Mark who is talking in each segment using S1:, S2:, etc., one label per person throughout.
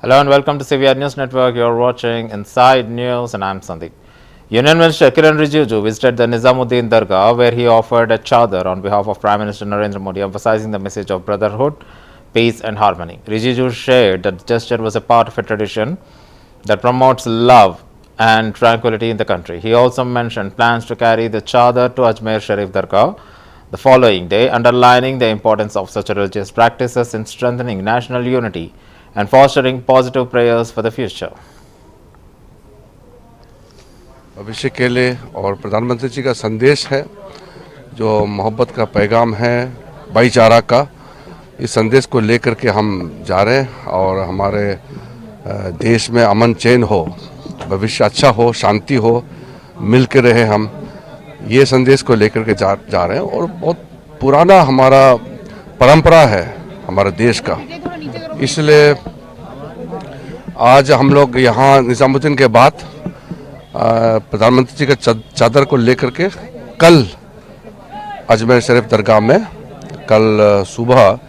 S1: Hello and welcome to CVR News Network. You're watching Inside News and I'm Sandeep. Union Minister Kiran Rijiju visited the Nizamuddin Dargah where he offered a chadar on behalf of Prime Minister Narendra Modi, emphasizing the message of brotherhood, peace and harmony. Rijiju shared that the gesture was a part of a tradition that promotes love and tranquility in the country. He also mentioned plans to carry the chadar to Ajmer Sharif Dargah the following day, underlining the importance of such religious practices in strengthening national unity and fostering positive prayers for the future.
S2: भविष्य के लिए और प्रधानमंत्री जी का संदेश है जो मोहब्बत का पैगाम है, भाईचारा का, इस संदेश को लेकर के हम जा रहे हैं और हमारे देश में अमन चैन हो, भविष्य अच्छा हो, शांति हो, मिल के रहे हम, ये संदेश को लेकर के जा रहे हैं। और बहुत पुराना हमारा परंपरा है हमारे देश का, इसलिए आज हम लोग यहाँ निजामुद्दीन के बाद प्रधानमंत्री जी का चादर को लेकर के कल अजमेर शरीफ दरगाह में कल सुबह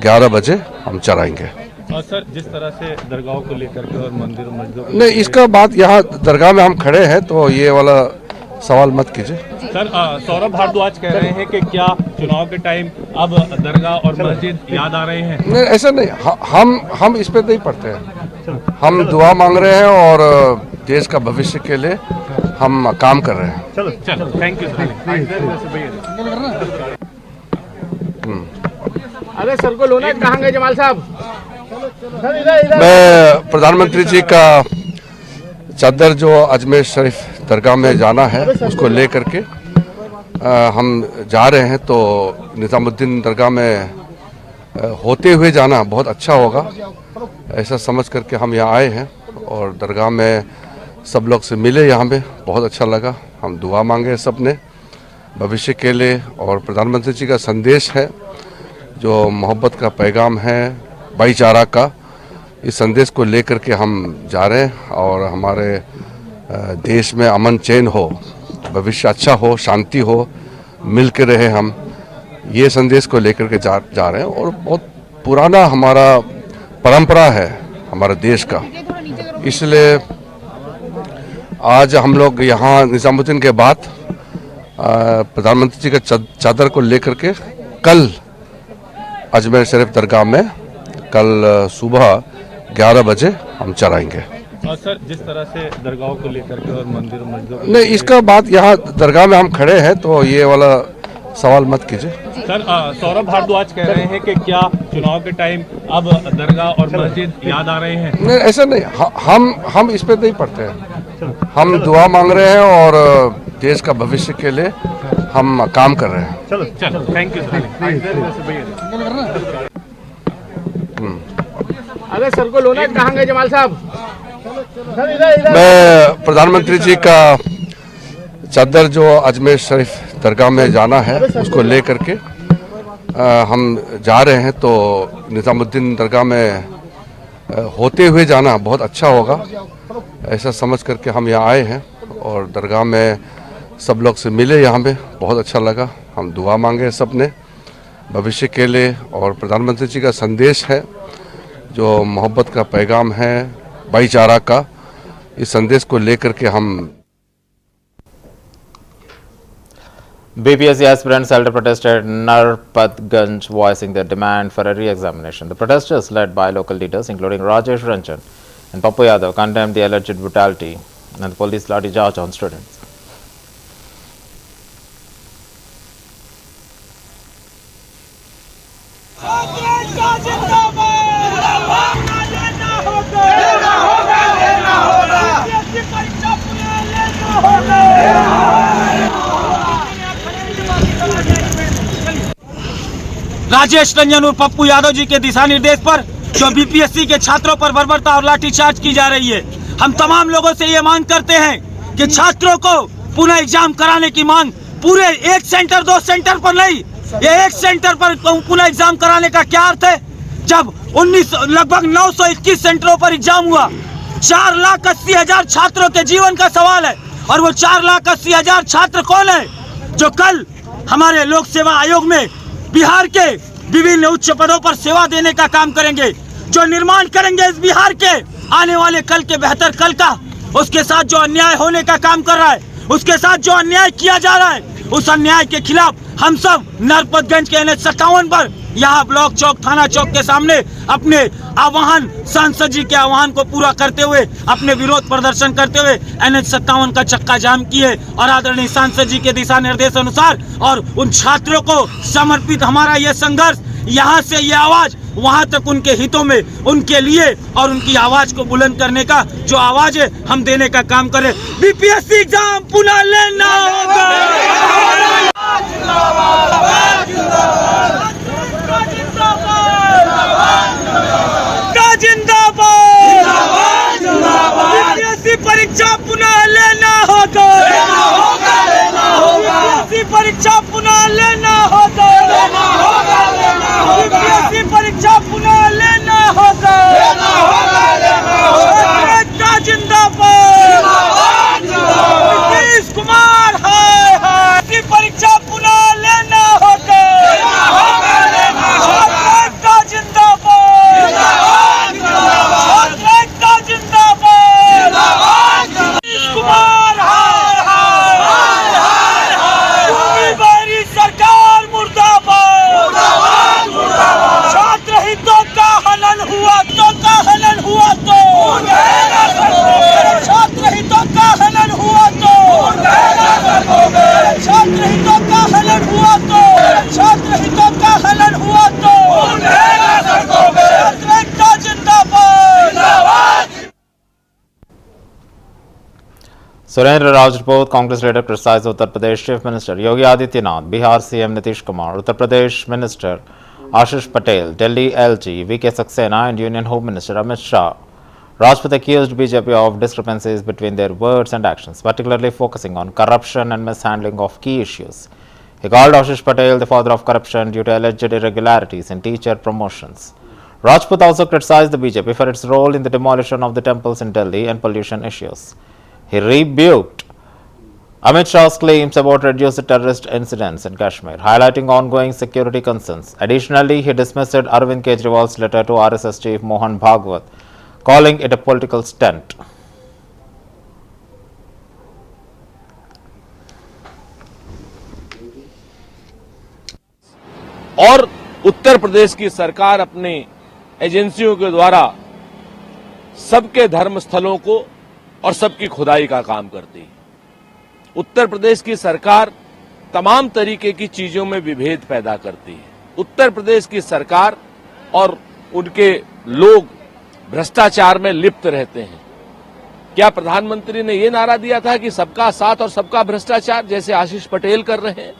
S2: 11 बजे हम चढ़ाएंगे।
S3: और सर, जिस तरह से दरगाहों को लेकर के और मंदिरों मस्जिदों को
S2: नहीं, इसका बात यहाँ दरगाह में हम खड़े हैं तो ये वाला सवाल मत कीजिए।
S3: सर, सौरभ भारद्वाज कह रहे हैं कि क्या चुनाव के टाइम अब दरगाह और मस्जिद याद आ रहे हैं? नहीं,
S2: ऐसा नहीं, हम इस पे नहीं पढ़ते हैं, हम दुआ मांग रहे हैं और देश का भविष्य के लिए हम काम कर रहे हैं।
S3: चलो थैंक यू सर।
S4: अरे सर को लोना कहाँ गए जमाल साहब?
S2: मैं प्रधानमंत्री जी का चादर जो अजमेर शरीफ दरगाह में जाना है उसको लेकर के हम जा रहे हैं, तो निजामुद्दीन दरगाह में होते हुए जाना बहुत अच्छा होगा, ऐसा समझ करके हम यहाँ आए हैं। और दरगाह में सब लोग से मिले, यहाँ में बहुत अच्छा लगा, हम दुआ मांगे सब ने भविष्य के लिए। और प्रधानमंत्री जी का संदेश है जो मोहब्बत का पैगाम है, भाईचारा का, इस संदेश को लेकर के हम जा रहे हैं और हमारे देश में अमन चैन हो, भविष्य अच्छा हो, शांति हो, मिल के रहे हम, ये संदेश को लेकर के जा रहे हैं। और बहुत पुराना हमारा परंपरा है हमारे देश का, इसलिए आज हम लोग यहाँ निजामुद्दीन के बाद प्रधानमंत्री जी का चादर को लेकर के कल अजमेर शरीफ दरगाह में कल सुबह 11 बजे हम चढ़ाएंगे।
S3: और सर, जिस तरह से दरगाहों को लेकर के और मंदिरों मस्जिदों को
S2: नहीं, इसका बात यहाँ दरगाह में हम खड़े हैं तो ये वाला सवाल मत कीजिए।
S3: सर, सौरभ भारद्वाज कह रहे हैं कि क्या चुनाव के टाइम अब दरगाह और मस्जिद याद आ रहे हैं?
S2: नहीं, ऐसा नहीं, हम इस पे नहीं पढ़ते हैं, हम दुआ मांग रहे हैं और देश का भविष्य के लिए हम काम कर रहे हैं।
S3: चलो थैंक यू सर।
S4: अरे सर को लोना कहाँ गए जमाल साहब?
S2: मैं प्रधानमंत्री जी का चादर जो अजमेर शरीफ दरगाह में जाना है उसको लेकर के हम जा रहे हैं, तो निजामुद्दीन दरगाह में होते हुए जाना बहुत अच्छा होगा, ऐसा समझ करके हम यहाँ आए हैं। और दरगाह में सब लोग से मिले, यहाँ में बहुत अच्छा लगा, हम दुआ मांगे सब ने भविष्य के लिए। और प्रधानमंत्री जी का संदेश है जो मोहब्बत का पैगाम है, भाईचारा का, इस संदेश को लेकर के हम
S1: BPSC aspirants held a protest at Narpatganj voicing their demand for a re-examination. The protesters, led by local leaders including Rajesh Ranjan and Pappu Yadav, condemned the alleged brutality and the police lathi charge on students.
S5: Rajesh Ranjan और पप्पू यादव जी के दिशा निर्देश पर जो BPSC के छात्रों पर बर्बरता और लाठीचार्ज की जा रही है, हम तमाम लोगों से ये मांग करते हैं कि छात्रों को पुनः एग्जाम कराने की मांग पूरे एक सेंटर 2 सेंटर पर नहीं, ये एक सेंटर पर पुनः एग्जाम कराने का क्या अर्थ है? जब लगभग 921 सेंटरों पर एग्जाम हुआ, 4,80,000 छात्रों के जीवन का सवाल है। और वो 4,80,000 छात्र कौन है जो कल हमारे लोक सेवा आयोग में बिहार के विभिन्न उच्च पदों पर सेवा देने का काम करेंगे? जो निर्माण करेंगे इस बिहार के आने वाले कल के बेहतर कल का, उसके साथ जो अन्याय होने का काम कर रहा है, उसके साथ जो अन्याय किया जा रहा है, उस अन्याय के खिलाफ हम सब नरपतगंज के NH57 पर यहाँ ब्लॉक चौक थाना चौक के सामने अपने आह्वान, सांसद जी के आह्वान को पूरा करते हुए अपने विरोध प्रदर्शन करते हुए NH57 का चक्का जाम किए और आदरणीय सांसद जी के दिशा निर्देश अनुसार और उन छात्रों को समर्पित हमारा यह संघर्ष, यहाँ से ये आवाज वहां तक उनके हितों में, उनके लिए और उनकी आवाज को बुलंद करने का जो आवाज है हम देने का काम करें। BPSC एग्जाम पुनः लेना होगा। BPSC परीक्षा पुनः लेना होगा। BPSC परीक्षा पुनः लेना होगा। BPSC परीक्षा पुनः लेना होगा। जिंदाबाद। नीतीश कुमार हाय हाय। परीक्षा पुनः लेना होगा। जिंदाबाद। जिंदाबाद। नीतीश कुमार हाय हाय। बारी सरकार मुर्दाबाद। छात्र हितों का हनन हुआ तो छात्र हितों का हनन हुआ तो छात्र हितों का हनन हुआ तो छात्र हितों का हनन हुआ तो छात्र जिंदाबाद।
S1: Surendra Rau's report. Congress leader criticized Uttar Pradesh Chief Minister Yogi Adityanath, Bihar CM Nitish Kumar, Uttar Pradesh Minister Ashish Patel, Delhi LG VK Saxena and Union Home Minister Amit Shah. Rajput accused BJP of discrepancies between their words and actions, particularly focusing on corruption and mishandling of key issues. He called Ashish Patel the father of corruption due to alleged irregularities in teacher promotions. Rajput also criticized the BJP for its role in the demolition of the temples in Delhi and pollution issues. He rebuked Amit Shah's claims about reduced terrorist incidents in Kashmir, highlighting ongoing security concerns. Additionally, he dismissed Arvind Kejriwal's letter to RSS chief Mohan Bhagwat, calling it a political stunt.
S6: और उत्तर प्रदेश की सरकार अपनी एजेंसियों के द्वारा सबके धर्म स्थलों को और सबकी खुदाई का काम करती है। उत्तर प्रदेश की सरकार तमाम तरीके की चीजों में विभेद पैदा करती है। उत्तर प्रदेश की सरकार और उनके लोग भ्रष्टाचार में लिप्त रहते हैं। क्या प्रधानमंत्री ने ये नारा दिया था कि सबका साथ और सबका भ्रष्टाचार, जैसे आशीष पटेल कर रहे हैं?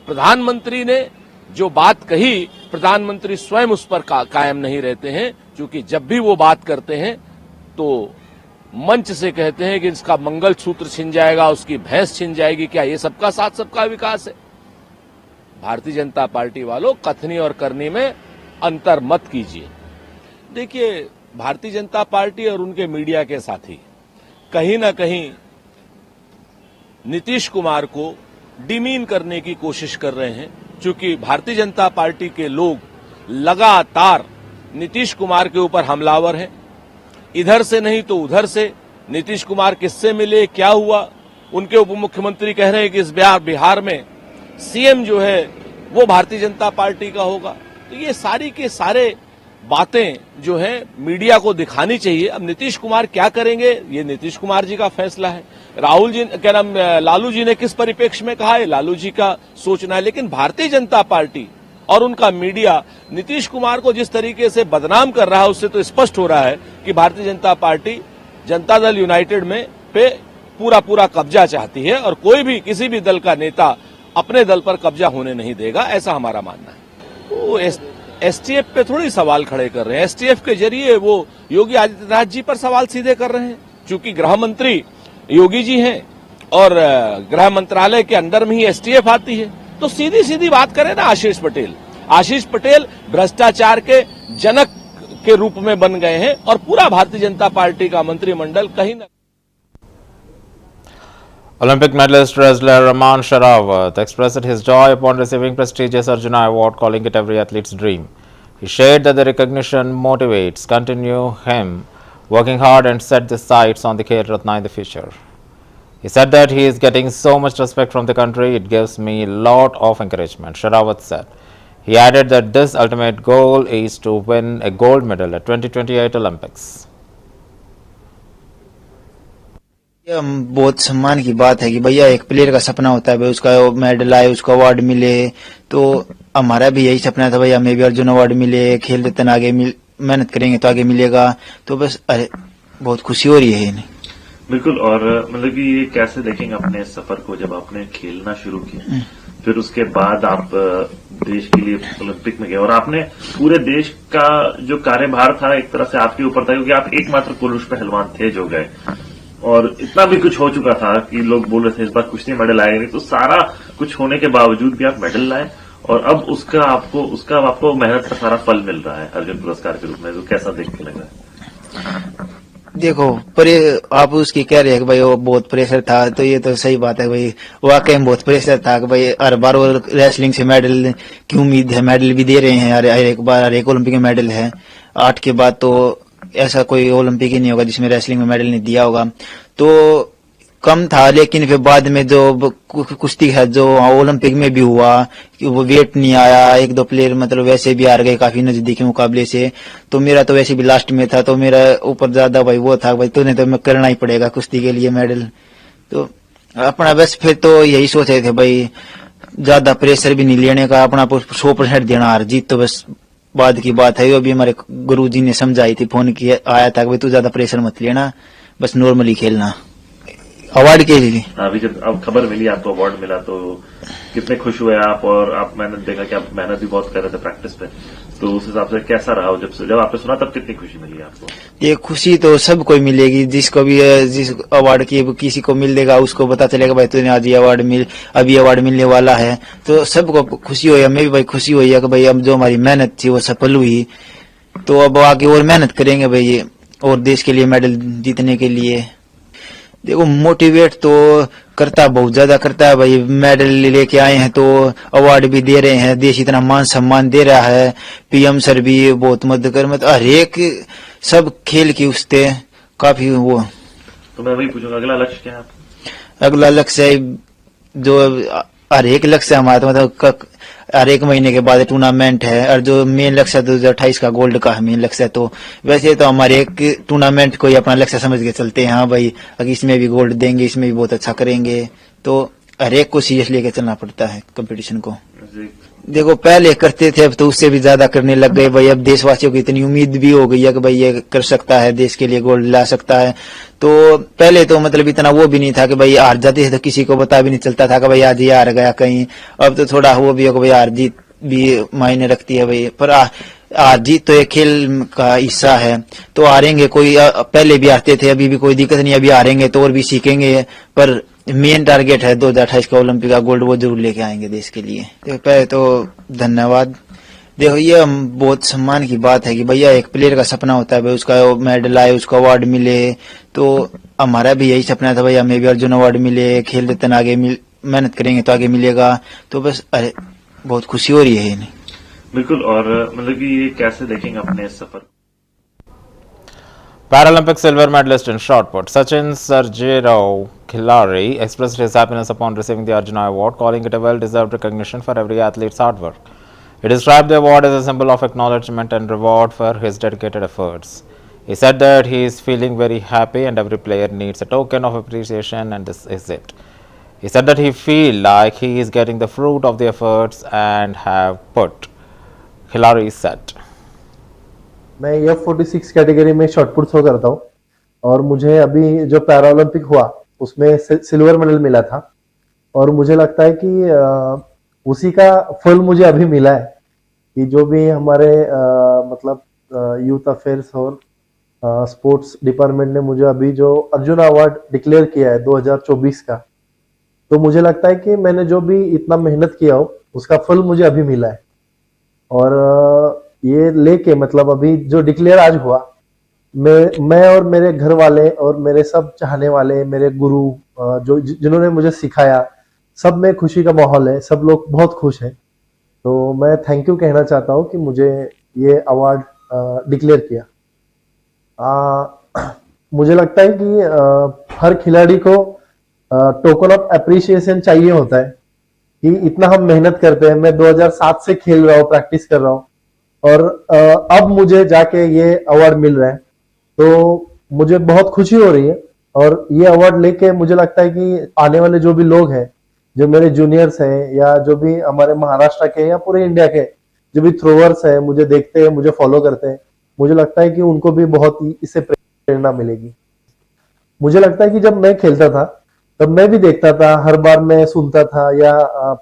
S6: प्रधानमंत्री ने जो बात कही, प्रधानमंत्री स्वयं उस पर कायम नहीं रहते हैं, क्योंकि जब भी वो बात करते हैं तो मंच से कहते हैं कि इसका मंगलसूत्र छिन जाएगा, उसकी भैंस छिन जाएगी। क्या ये सबका साथ सबका विकास है? भारतीय जनता पार्टी वालों, कथनी और करनी में अंतर मत कीजिए। देखिए, भारतीय जनता पार्टी और उनके मीडिया के साथी कहीं ना कहीं नीतीश कुमार को डिमीन करने की कोशिश कर रहे हैं, क्योंकि भारतीय जनता पार्टी के लोग लगातार नीतीश कुमार के ऊपर हमलावर हैं। इधर से नहीं तो उधर से नीतीश कुमार किससे मिले, क्या हुआ? उनके उप मुख्यमंत्री कह रहे हैं कि इस बिहार में सीएम जो है वो भारतीय जनता पार्टी का होगा। तो ये सारी के सारे बातें जो है मीडिया को दिखानी चाहिए। अब नीतीश कुमार क्या करेंगे, ये नीतीश कुमार जी का फैसला है। राहुल जी क्या नाम, लालू जी ने किस परिप्रेक्ष्य में कहा है, लालू जी का सोचना है। लेकिन भारतीय जनता पार्टी और उनका मीडिया नीतीश कुमार को जिस तरीके से बदनाम कर रहा है, उससे तो स्पष्ट हो रहा है कि भारतीय जनता पार्टी जनता दल यूनाइटेड में पे पूरा कब्जा चाहती है और कोई भी किसी भी दल का नेता अपने दल पर कब्जा होने नहीं देगा, ऐसा हमारा मानना है। वो एसटीएफ पे थोड़ी सवाल खड़े कर रहे हैं। एसटीएफ के जरिए वो योगी आदित्यनाथ जी पर सवाल सीधे कर रहे हैं, क्योंकि गृह मंत्री योगी जी हैं और गृह मंत्रालय के अंदर में ही एसटीएफ आती है। तो सीधी सीधी बात करें ना आशीष पटेल। आशीष पटेल भ्रष्टाचार के जनक के रूप में बन गए हैं और पूरा भारतीय जनता पार्टी का मंत्रिमंडल कहीं न
S1: Olympic medalist wrestler Raman Sherawat expressed his joy upon receiving prestigious Arjuna Award, calling it every athlete's dream. He shared that the recognition motivates, continue him working hard and set the sights on the Khel Ratna in the future. He said that he is getting so much respect from the country, it gives me a lot of encouragement, Sherawat said. He added that this ultimate goal is to win a gold medal at 2028 Olympics.
S7: यह बहुत सम्मान की बात है कि भैया एक player का सपना होता है भाई उसका मेडल आए, उसको अवार्ड मिले। तो हमारा भी यही सपना था भाई हमें भी अर्जुन अवार्ड मिले, खेल रत्न आगे मेहनत करेंगे तो आगे मिलेगा। तो बस अरे बहुत खुशी हो रही है इन्हें।
S8: बिल्कुल। और मतलब कि ये कैसे देखेंगे अपने सफर को, जब आपने खेलना शुरू किया फिर उसके बाद आप देश के लिए ओलंपिक में गए और आपने पूरे देश का जो कार्यभार था एक तरह से आपके ऊपर था, क्योंकि आप एकमात्र पुरुष पहलवान थे जो गए और इतना भी कुछ हो चुका था कि लोग बोल रहे थे इस बार कुश्ती मेडल आएगा नहीं। तो सारा कुछ होने के बावजूद भी आप मेडल लाए और अब उसका आपको मेहनत का सारा फल मिल रहा है अर्जुन पुरस्कार के रूप में। तो कैसा देख के लग रहा है?
S7: देखो आप उसकी कह रहे हैं कि भाई वो बहुत प्रेशर था, तो ये तो सही बात है भाई, वाकई में बहुत प्रेशर था कि भाई हर बार वो रेसलिंग से मेडल की उम्मीद है, मेडल भी दे रहे हैं हर एक बार, हर एक ओलंपिक में मेडल है। 8 के बाद तो ऐसा कोई ओलंपिक ही नहीं होगा जिसमें रेसलिंग में मेडल नहीं दिया होगा। तो कम था, लेकिन फिर बाद में जो कुश्ती है जो ओलंपिक में भी हुआ कि वो वेट नहीं आया, 1-2 प्लेयर मतलब वैसे भी हार गए काफी नजदीकी मुकाबले से। तो मेरा तो वैसे भी लास्ट में था, तो मेरा ऊपर ज्यादा भाई वो था भाई तूने तो मैं करना ही पड़ेगा कुश्ती के लिए मेडल। तो अपना बस फिर तो यही सोच रहे थे भाई ज्यादा प्रेशर भी नहीं लेने का, अपना 100% देना, हार जीत तो बस बाद की बात है। वो भी हमारे गुरुजी ने समझाई थी, फोन किया आया था कि भाई तू ज्यादा प्रेशर मत लेना, बस नॉर्मली खेलना अवार्ड के लिए।
S8: अभी जब अब खबर मिली आपको अवार्ड मिला तो कितने खुश हुए आप? और आप मैंने देखा कि आप मेहनत भी बहुत कर रहे थे प्रैक्टिस पे, तो उस हिसाब से कैसा रहा? जब आपने सुना तब कितनी खुशी मिली आपको?
S7: ये खुशी तो सबको मिलेगी, जिसको भी जिस अवार्ड की किसी को मिलेगा उसको पता चलेगा भाई तूने आज ये अभी अवार्ड मिलने वाला है, तो सबको खुशी हुई। हमें भी भाई खुशी हुई है कि भाई अब जो हमारी मेहनत थी वो सफल हुई, तो अब आगे और मेहनत करेंगे भाई ये और देश के लिए मेडल जीतने के लिए। देखो मोटिवेट तो करता बहुत ज्यादा करता है भाई, मेडल लेके आए हैं तो अवार्ड भी दे रहे हैं, देश इतना मान सम्मान दे रहा है, पीएम सर भी बहुत मदद कर, मतलब हर एक सब खेल की उससे काफी वो।
S8: तो मैं वही पूछूंगा अगला लक्ष्य क्या है आपका?
S7: अगला लक्ष्य जो हर एक लक्ष्य हमारा मतलब हर एक महीने के बाद टूर्नामेंट है, और जो मेन लक्ष्य है 2028 का गोल्ड का मेन लक्ष्य है। तो वैसे तो हमारे एक टूर्नामेंट को ही अपना लक्ष्य समझ के चलते हैं, हाँ भाई अगर इसमें भी गोल्ड देंगे, इसमें भी बहुत अच्छा करेंगे, तो हर एक को सीरियस लेके चलना पड़ता है कंपटीशन को। देखो पहले करते थे, अब तो उससे भी ज्यादा करने लग गए भाई। अब देशवासियों की इतनी उम्मीद भी हो गई है कि भाई ये कर सकता है, देश के लिए गोल्ड ला सकता है। तो पहले तो मतलब इतना वो भी नहीं था कि भाई हार जाते थे तो किसी को पता भी नहीं चलता था कि भाई आज ये हार गया कहीं। अब तो थोड़ा वो भी हो कि भाई हार जीत भी मायने रखती है भाई, पर हार जीत तो एक खेल का हिस्सा है। तो हारेंगे, कोई पहले भी हारते थे, अभी भी कोई दिक्कत नहीं, अभी हारेंगे तो और भी सीखेंगे, पर मेन टारगेट है 2028 का ओलंपिक का गोल्ड, वो जरूर लेके आएंगे देश के लिए। तो पहले तो धन्यवाद। देखो ये बहुत सम्मान की बात है कि भैया एक प्लेयर का सपना होता है भाई उसका मेडल आए, उसको अवार्ड मिले। तो हमारा भी यही सपना था भाई हमें भी अर्जुन अवार्ड मिले, खेल रत्न आगे मेहनत करेंगे तो आगे मिलेगा। तो बस अरे बहुत खुशी हो रही है इन्हें।
S8: बिल्कुल। और मतलब कि ये कैसे देखेंगे अपने सफर?
S1: Paralympic silver medalist in shot put Sachin Sarjirao Khilari expressed his happiness upon receiving the Arjuna Award, calling it a well-deserved recognition for every athlete's hard work. He described the award as a symbol of acknowledgement and reward for his dedicated efforts. He said that he is feeling very happy and every player needs a token of appreciation, and this is it. He said that he feels like he is getting the fruit of the efforts and have put. Khilari said.
S9: मैं F46 category में shot put throw करता हूँ और मुझे अभी जो para Olympic हुआ उसमें सिल्वर मेडल मिला था, और मुझे लगता है कि उसी का फल मुझे अभी मिला है कि जो भी हमारे मतलब यूथ अफेयर्स और स्पोर्ट्स डिपार्टमेंट ने मुझे अभी जो अर्जुन अवार्ड डिक्लेयर किया है 2024 का, तो मुझे लगता है कि मैंने जो भी इतना मेहनत किया हो उसका फल मुझे अभी मिला है। और ये लेके मतलब अभी जो डिक्लेयर आज हुआ, मैं और मेरे घर वाले और मेरे सब चाहने वाले, मेरे गुरु जो जिन्होंने मुझे सिखाया, सब में खुशी का माहौल है, सब लोग बहुत खुश हैं। तो मैं थैंक यू कहना चाहता हूँ कि मुझे ये अवार्ड डिक्लेयर किया। मुझे लगता है कि हर खिलाड़ी को टोकन ऑफ अप्रिसिएशन चाहिए होता है कि इतना हम मेहनत करते हैं। मैं 2007 से खेल रहा हूँ, प्रैक्टिस कर रहा हूँ और अब मुझे जाके ये अवार्ड मिल रहा है, तो मुझे बहुत खुशी हो रही है। और ये अवार्ड लेके मुझे लगता है कि आने वाले जो भी लोग हैं, जो मेरे जूनियर्स हैं या जो भी हमारे महाराष्ट्र के या पूरे इंडिया के जो भी थ्रोवर्स हैं, मुझे देखते हैं, मुझे फॉलो करते हैं, मुझे लगता है कि उनको भी बहुत इससे प्रेरणा मिलेगी। मुझे लगता है कि जब मैं खेलता था तब मैं भी देखता था, हर बार मैं सुनता था या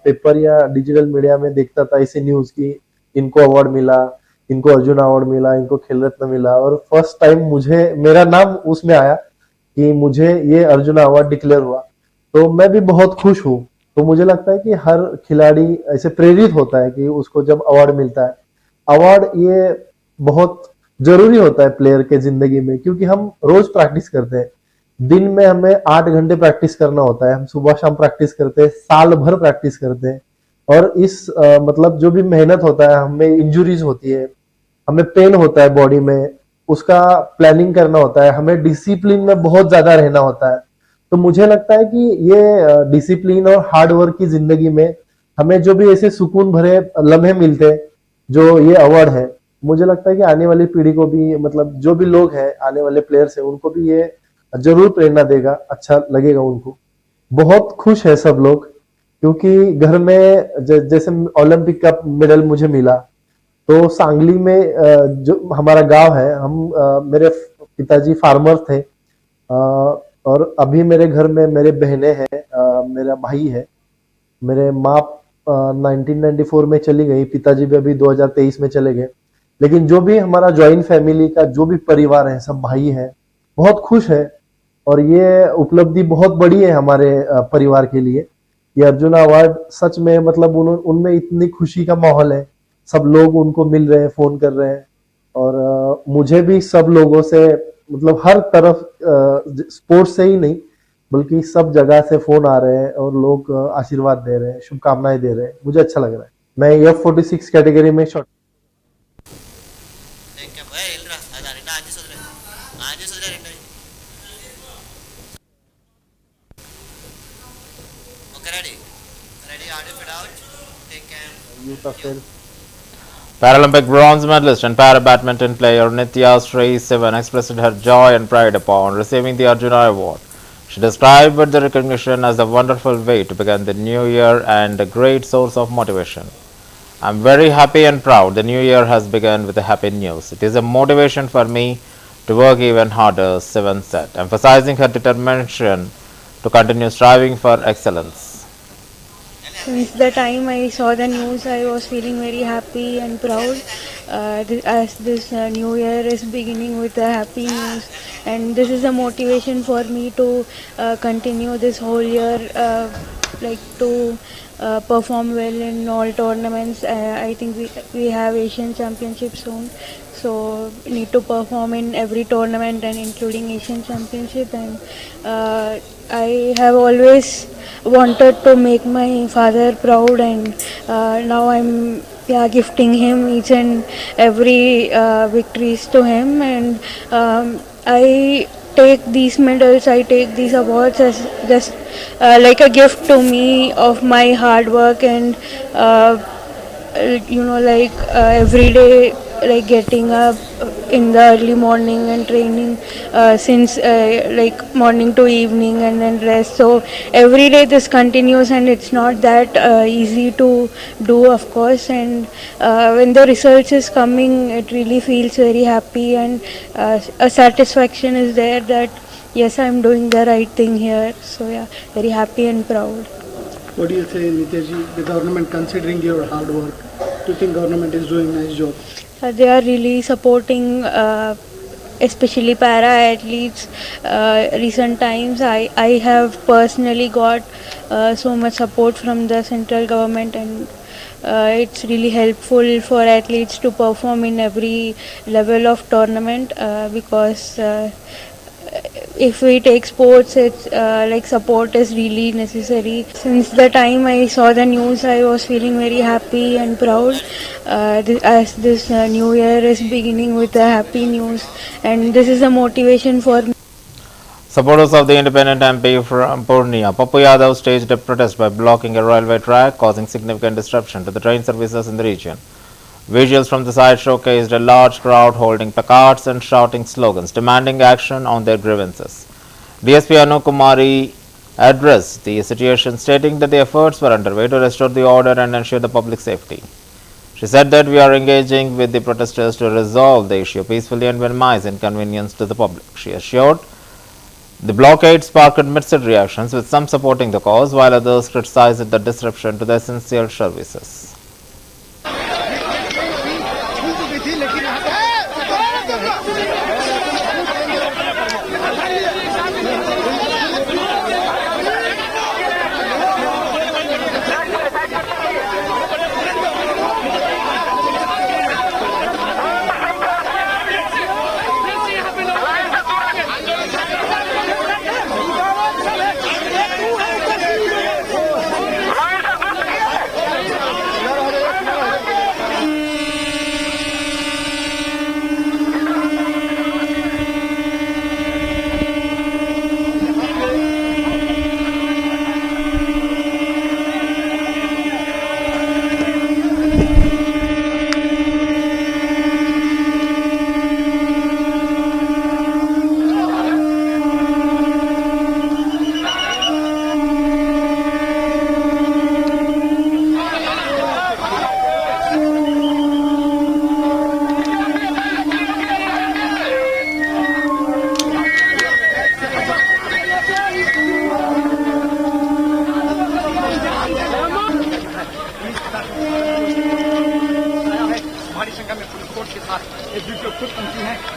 S9: पेपर या डिजिटल मीडिया में देखता था ऐसे न्यूज की इनको अवार्ड मिला, इनको अर्जुन अवार्ड मिला, इनको खेल रत्न मिला। और फर्स्ट टाइम मुझे मेरा नाम उसमें आया कि मुझे ये अर्जुन अवार्ड डिक्लेयर हुआ, तो मैं भी बहुत खुश हूँ। तो मुझे लगता है कि हर खिलाड़ी ऐसे प्रेरित होता है कि उसको जब अवार्ड मिलता है। अवार्ड ये बहुत जरूरी होता है प्लेयर के जिंदगी में, क्योंकि हम रोज प्रैक्टिस करते हैं। दिन में हमें 8 घंटे प्रैक्टिस करना होता है, हम सुबह शाम प्रैक्टिस करते हैं, साल भर प्रैक्टिस करते हैं। और इस मतलब जो भी मेहनत होता है, हमें इंजुरीज होती है, हमें पेन होता है बॉडी में, उसका प्लानिंग करना होता है, हमें डिसिप्लिन में बहुत ज्यादा रहना होता है। तो मुझे लगता है कि ये डिसिप्लिन और हार्ड वर्क की जिंदगी में हमें जो भी ऐसे सुकून भरे लम्हे मिलते हैं, जो ये अवार्ड है, मुझे लगता है कि आने वाली पीढ़ी को भी, मतलब जो भी लोग हैं, आने वाले प्लेयर्स हैं, उनको भी ये जरूर प्रेरणा देगा, अच्छा लगेगा उनको। बहुत खुश है सब लोग, क्योंकि घर में जैसे ओलंपिक का मेडल मुझे मिला, तो सांगली में जो हमारा गांव है, हम मेरे पिताजी फार्मर थे, और अभी मेरे घर में मेरे बहनें हैं, मेरा भाई है, मेरे माँ 1994 में चली गई, पिताजी भी अभी 2023 में चले गए। लेकिन जो भी हमारा ज्वाइंट फैमिली का जो भी परिवार है, सब भाई है, बहुत खुश है। और ये उपलब्धि बहुत बड़ी है हमारे परिवार के लिए। ये अर्जुन अवार्ड सच में, मतलब उनमें इतनी खुशी का माहौल है, सब लोग उनको मिल रहे हैं, फोन कर रहे हैं। और मुझे भी सब लोगों से, मतलब हर तरफ स्पोर्ट्स से ही नहीं बल्कि सब जगह से फोन आ रहे हैं और लोग आशीर्वाद दे रहे हैं, शुभकामनाएं दे रहे हैं। मुझे अच्छा लग रहा है। मैं F46 कैटेगरी में shot
S1: Paralympic bronze medalist and para-badminton player Nitya Sri Sivan expressed her joy and pride upon receiving the Arjuna Award. She described the recognition as a wonderful way to begin the new year and a great source of motivation. I'm very happy and proud the new year has begun with a happy news. It is a motivation for me to work even harder, Sivan said, emphasizing her determination to continue striving for excellence.
S10: Since the time I saw the news, I was feeling very happy and proud, as this new year is beginning with a happy news, and this is a motivation for me to continue this whole year, like to perform well in all tournaments. I think we have Asian Championship soon, so need to perform in every tournament and including Asian Championship. And I have always wanted to make my father proud, and now I'm gifting him each and every victories to him. And I take these medals, I take these awards as just like a gift to me of my hard work, and every day, like getting up in the early morning and training since like morning to evening, and then rest. So every day this continues, and it's not that easy to do, of course. And when the results is coming, it really feels very happy, and a satisfaction is there that yes, I'm doing the right thing here. So yeah, very happy and proud.
S11: What do you say, Nityaji, the government considering your hard work? Do you think government is doing a nice job?
S10: They are really supporting, especially para athletes. Recent times, I have personally got so much support from the central government, and it's really helpful for athletes to perform in every level of tournament, because if we take sports, it's like support is really necessary. Since the time I saw the news, I was feeling very happy and proud. As this new year is beginning with a happy news, and this is a motivation for me.
S1: Supporters of the independent MP from Purnia, Pappu Yadav, staged a protest by blocking a railway track, causing significant disruption to the train services in the region. Visuals from the site showcased a large crowd holding placards and shouting slogans, demanding action on their grievances. DSP Anu Kumari addressed the situation, stating that the efforts were underway to restore the order and ensure the public safety. She said that we are engaging with the protesters to resolve the issue peacefully and minimize inconvenience to the public. She assured the blockade sparked mixed reactions, with some supporting the cause while others criticized the disruption to the essential services.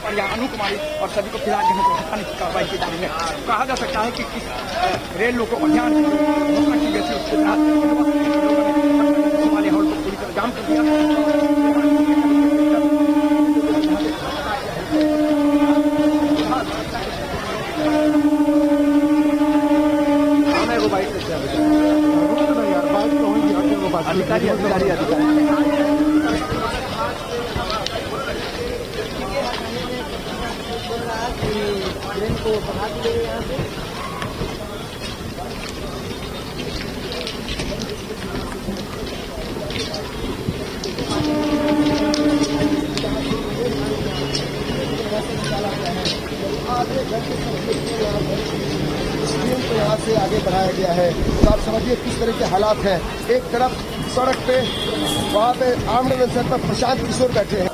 S12: और यहाँ अनु कुमारी और सभी को फिलहाल यहाँ हटाने की कार्रवाई की जा रही है। कहा जा सकता है कि किस रेल लोको अभियान की घोषणा की गई थी उसके तहत हिमालय हॉल को पूरी तरह जाम कर दिया। अधिकारी अधिकारी अधिकारी
S13: यहाँ से आगे बढ़ाया गया है। तो आप समझिए किस तरह के हालात हैं। एक तरफ सड़क पे वहाँ पे आर्म्ड वेंचर पर प्रशांत किशोर बैठे हैं।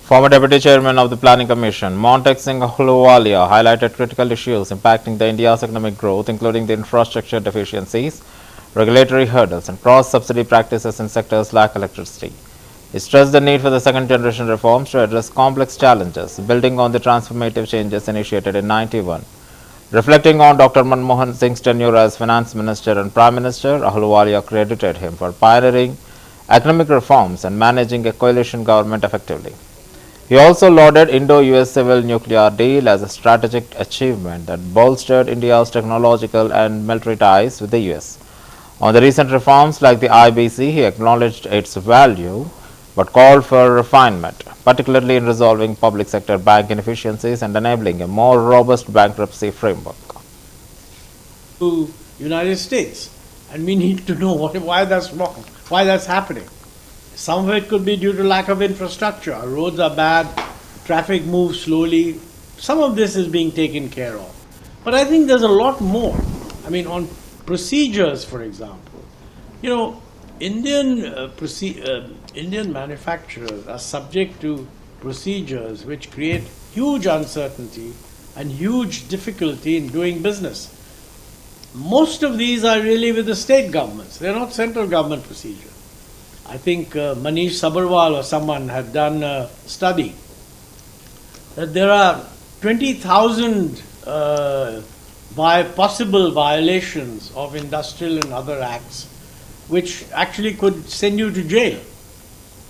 S1: Former Deputy Chairman of the Planning Commission, Montek Singh Ahluwalia, highlighted critical issues impacting the India's economic growth, including the infrastructure deficiencies, regulatory hurdles, and cross-subsidy practices in sectors like electricity. He stressed the need for the second-generation reforms to address complex challenges, building on the transformative changes initiated in 91. Reflecting on Dr. Manmohan Singh's tenure as Finance Minister and Prime Minister, Ahluwalia credited him for pioneering economic reforms and managing a coalition government effectively. He also lauded Indo-US civil nuclear deal as a strategic achievement that bolstered India's technological and military ties with the US. On the recent reforms like the IBC, he acknowledged its value but called for refinement, particularly in resolving public sector bank inefficiencies and enabling a more robust bankruptcy framework.
S14: To United States, and we need to know why that's wrong, why that's happening. Some of it could be due to lack of infrastructure. Our roads are bad, traffic moves slowly. Some of this is being taken care of. But I think there's a lot more. I mean, on procedures, for example, you know, Indian manufacturers are subject to procedures which create huge uncertainty and huge difficulty in doing business. Most of these are really with the state governments. They're not central government procedures. I think Manish Sabharwal or someone had done a study that there are 20,000 possible violations of industrial and other acts which actually could send you to jail.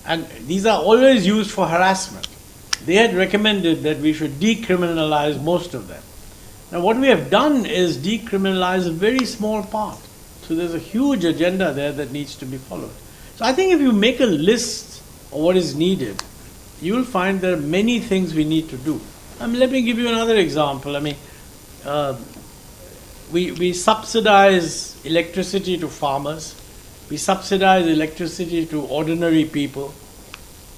S14: And these are always used for harassment. They had recommended that we should decriminalize most of them. Now, what we have done is decriminalize a very small part. So there's a huge agenda there that needs to be followed. So I think if you make a list of what is needed, you will find there are many things we need to do. Let me give you another example. We subsidize electricity to farmers. We subsidize electricity to ordinary people.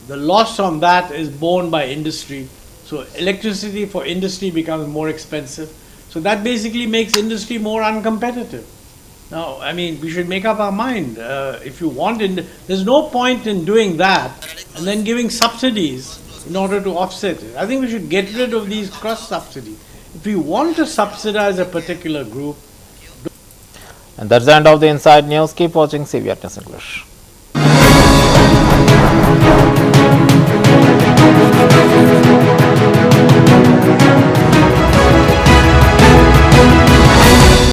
S14: The loss on that is borne by industry. So electricity for industry becomes more expensive. So that basically makes industry more uncompetitive. Now, we should make up our mind. If you want, there's no point in doing that and then giving subsidies in order to offset it. I think we should get rid of these cross subsidies. If we want to subsidize a particular group.
S1: And that's the end of the Inside News. Keep watching CBR News English.